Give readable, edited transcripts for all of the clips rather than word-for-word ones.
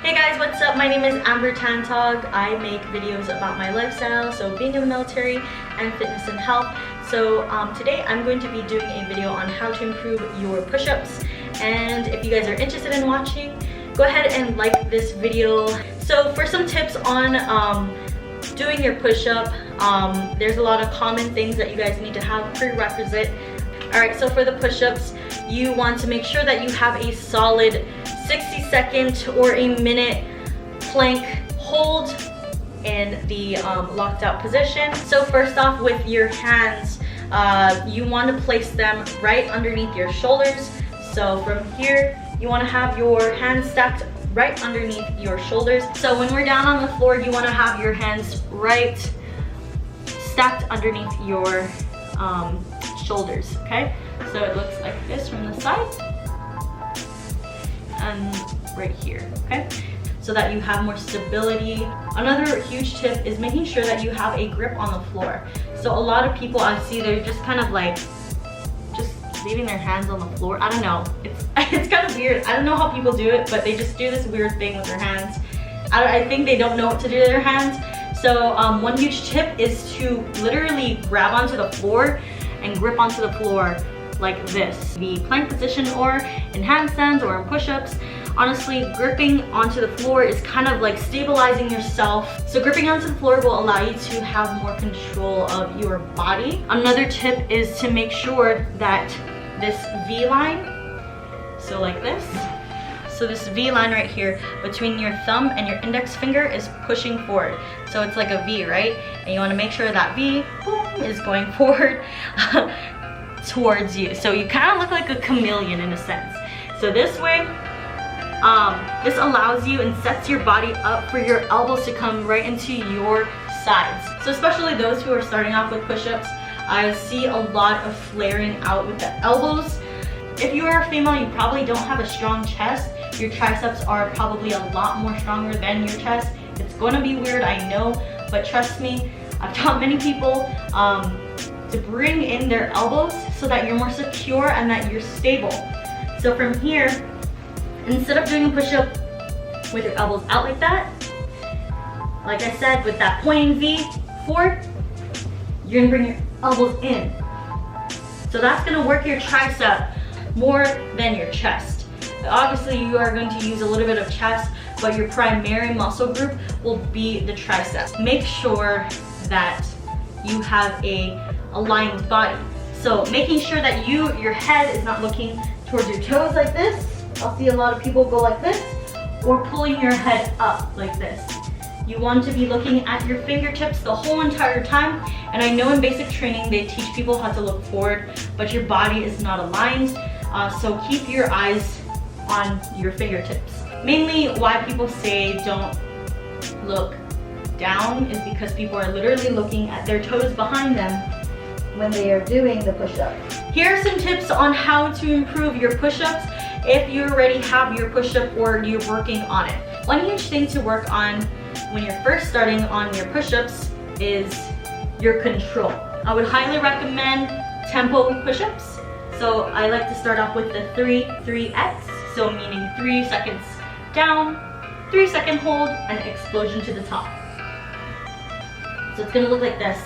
Hey guys, what's up? My name is Amber Tantog. I make videos about my lifestyle, so being in the military and fitness and health. So today I'm going to be doing a video on how to improve your push-ups, and if you guys are interested in watching, go ahead and like this video. So for some tips on doing your push-up, there's a lot of common things that you guys need to have prerequisite. Alright, so for the push-ups, you want to make sure that you have a solid 60-second or a minute plank hold in the locked out position. So first off, with your hands, you want to place them right underneath your shoulders. So from here, you want to have your hands stacked right underneath your shoulders. So when we're down on the floor, you want to have your hands right stacked underneath your shoulders, okay? So it looks like this from the side and right here, okay? So that you have more stability. Another huge tip is making sure that you have a grip on the floor. So a lot of people I see, they're just kind of like just leaving their hands on the floor. I don't know, it's kind of weird. I don't know how people do it, but they just do this weird thing with their hands. I think they don't know what to do with their hands. So one huge tip is to literally grab onto the floor and grip onto the floor like this. The plank position or in handstands or in push-ups, honestly, gripping onto the floor is kind of like stabilizing yourself. So gripping onto the floor will allow you to have more control of your body. Another tip is to make sure that this V-line, so like this, so this V-line right here between your thumb and your index finger is pushing forward. So it's like a V, right? And you want to make sure that V, boom, is going forward towards you. So you kind of look like a chameleon in a sense. So this way, this allows you and sets your body up for your elbows to come right into your sides. So especially those who are starting off with push-ups, I see a lot of flaring out with the elbows. If you are a female, you probably don't have a strong chest. Your triceps are probably a lot more stronger than your chest. It's going to be weird, I know, but trust me, I've taught many people to bring in their elbows so that you're more secure and that you're stable. So from here, instead of doing a push-up with your elbows out like that, like I said, with that pointing V forward, you're gonna bring your elbows in. So that's gonna work your tricep more than your chest. Obviously, you are going to use a little bit of chest, but your primary muscle group will be the triceps. Make sure that you have a aligned body. So making sure that your head is not looking towards your toes like this. I'll see a lot of people go like this, or pulling your head up like this. You want to be looking at your fingertips the whole entire time. And I know in basic training they teach people how to look forward, but your body is not aligned. So keep your eyes on your fingertips. Mainly why people say don't look down is because people are literally looking at their toes behind them when they are doing the push-up. Here are some tips on how to improve your push-ups if you already have your push-up or you're working on it. One huge thing to work on when you're first starting on your push-ups is your control. I would highly recommend tempo push-ups. So I like to start off with the 3-3-X, so meaning 3 seconds down, 3-second hold, and explosion to the top. So it's gonna look like this.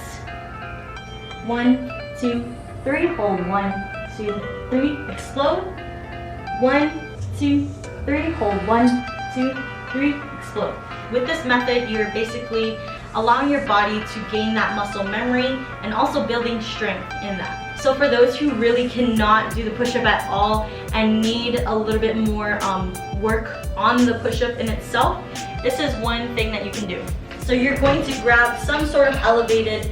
1, 2, 3, hold. 1, 2, 3, explode. 1, 2, 3, hold. 1, 2, 3, explode. With this method, you're basically allowing your body to gain that muscle memory and also building strength in that. So for those who really cannot do the push-up at all and need a little bit more work on the push-up in itself, this is one thing that you can do. So you're going to grab some sort of elevated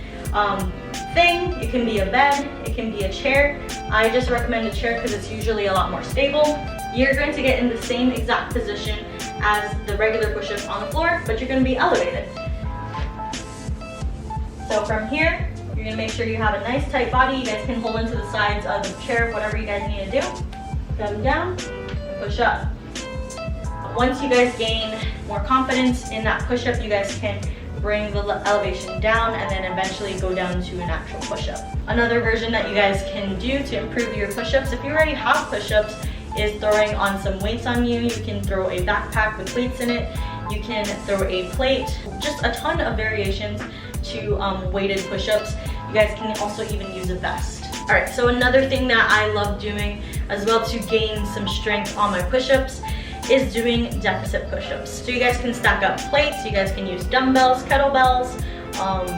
thing. It can be a bed, it can be a chair. I just recommend a chair because it's usually a lot more stable. You're going to get in the same exact position as the regular push-up on the floor, but you're going to be elevated. So from here, you're going to make sure you have a nice tight body. You guys can hold into the sides of the chair, whatever you guys need to do. Come down, push up. Once you guys gain more confidence in that push-up, you guys can bring the elevation down and then eventually go down to an actual push-up. Another version that you guys can do to improve your push-ups, if you already have push-ups, is throwing on some weights on you. You can throw a backpack with weights in it. You can throw a plate, just a ton of variations to weighted push-ups. You guys can also even use a vest. All right, so another thing that I love doing as well to gain some strength on my push-ups is doing deficit push-ups. So you guys can stack up plates, you guys can use dumbbells, kettlebells,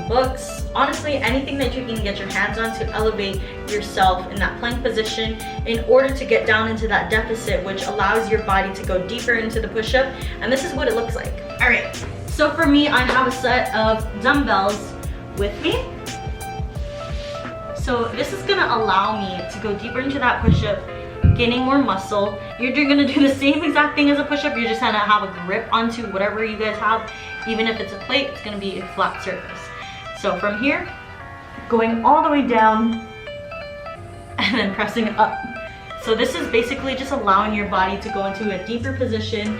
books, honestly anything that you can get your hands on to elevate yourself in that plank position in order to get down into that deficit, which allows your body to go deeper into the push-up. And this is what it looks like. All right, so for me, I have a set of dumbbells with me. So this is gonna allow me to go deeper into that push-up, gaining more muscle. You're gonna do the same exact thing as a push-up. You're just gonna have a grip onto whatever you guys have. Even if it's a plate, it's gonna be a flat surface. So from here, going all the way down and then pressing up. So this is basically just allowing your body to go into a deeper position,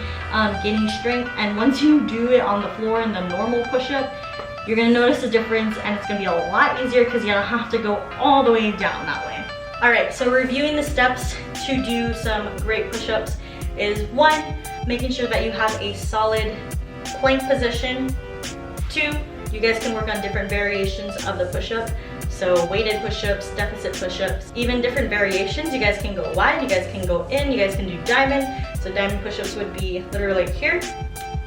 gaining strength. And once you do it on the floor in the normal push-up, you're gonna notice a difference, and it's gonna be a lot easier because you don't have to go all the way down that way. All right, so reviewing the steps to do some great push-ups is 1, making sure that you have a solid plank position. 2, you guys can work on different variations of the push-up. So weighted push-ups, deficit push-ups, even different variations. You guys can go wide, you guys can go in, you guys can do diamond. So diamond push-ups would be literally like here,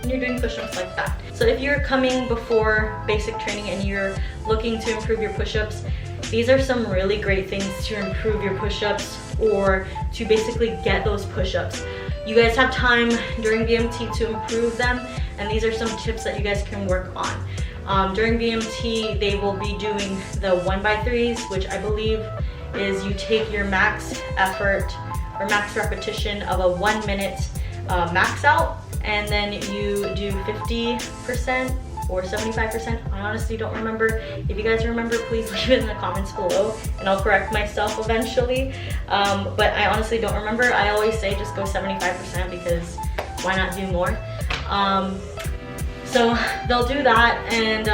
and you're doing push-ups like that. So if you're coming before basic training and you're looking to improve your push-ups, these are some really great things to improve your push-ups or to basically get those push-ups. You guys have time during BMT to improve them, and these are some tips that you guys can work on. During BMT, they will be doing the 1x3s, which I believe is you take your max effort or max repetition of a 1 minute max out, and then you do 50% or 75%. I honestly don't remember. If you guys remember, please leave it in the comments below and I'll correct myself eventually. But I honestly don't remember. I always say just go 75% because why not do more? So they'll do that, and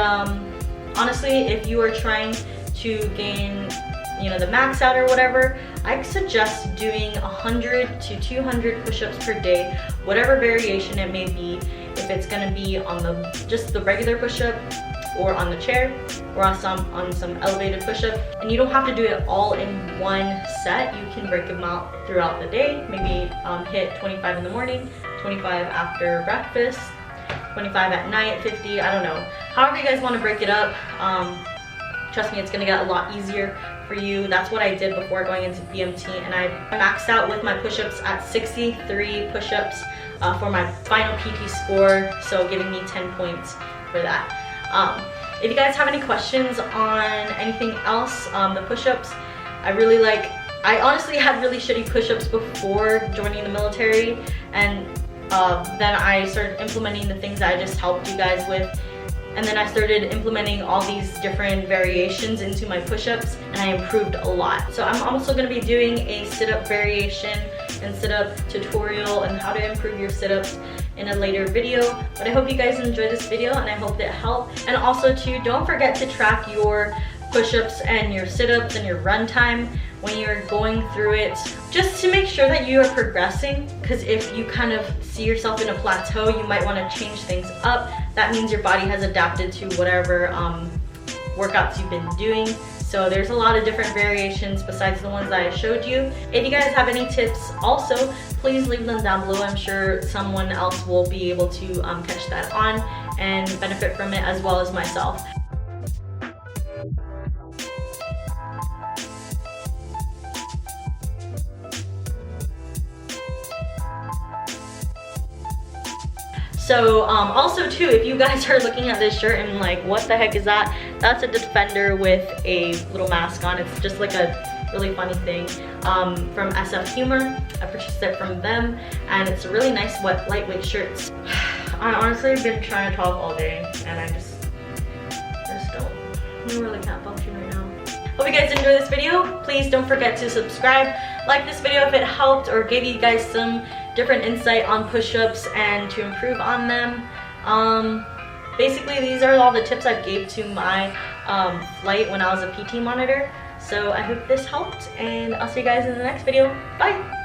honestly, if you are trying to gain, you know, the max out or whatever, I suggest doing 100 to 200 push-ups per day, whatever variation it may be. If it's gonna be on just the regular push-up, or on the chair, or on some elevated push-up. And you don't have to do it all in one set. You can break them out throughout the day. Maybe hit 25 in the morning, 25 after breakfast, 25 at night, 50, I don't know. However you guys want to break it up, trust me, it's gonna get a lot easier for you. That's what I did before going into BMT, and I maxed out with my push-ups at 63 push-ups for my final PT score, so giving me 10 points for that. If you guys have any questions on anything else, the push-ups, I honestly had really shitty push-ups before joining the military, and then I started implementing the things that I just helped you guys with. And then I started implementing all these different variations into my push-ups, and I improved a lot. So I'm also going to be doing a sit-up variation and sit-up tutorial and how to improve your sit-ups in a later video. But I hope you guys enjoyed this video, and I hope it helped. And also too, don't forget to track your push-ups and your sit-ups and your run time when you're going through it, just to make sure that you are progressing, because if you kind of see yourself in a plateau, you might want to change things up. That means your body has adapted to whatever workouts you've been doing. So there's a lot of different variations besides the ones that I showed you. If you guys have any tips also, please leave them down below. I'm sure someone else will be able to catch that on and benefit from it, as well as myself. So also too, if you guys are looking at this shirt and like, what the heck is that? That's a Defender with a little mask on. It's just like a really funny thing from SF Humor. I purchased it from them, and it's a really nice lightweight shirt. I honestly have been trying to talk all day, and I really can't function right now. Hope you guys enjoyed this video. Please don't forget to subscribe, like this video if it helped or gave you guys some different insight on push-ups and to improve on them. Basically, these are all the tips I gave to my flight when I was a PT monitor. So I hope this helped, and I'll see you guys in the next video. Bye!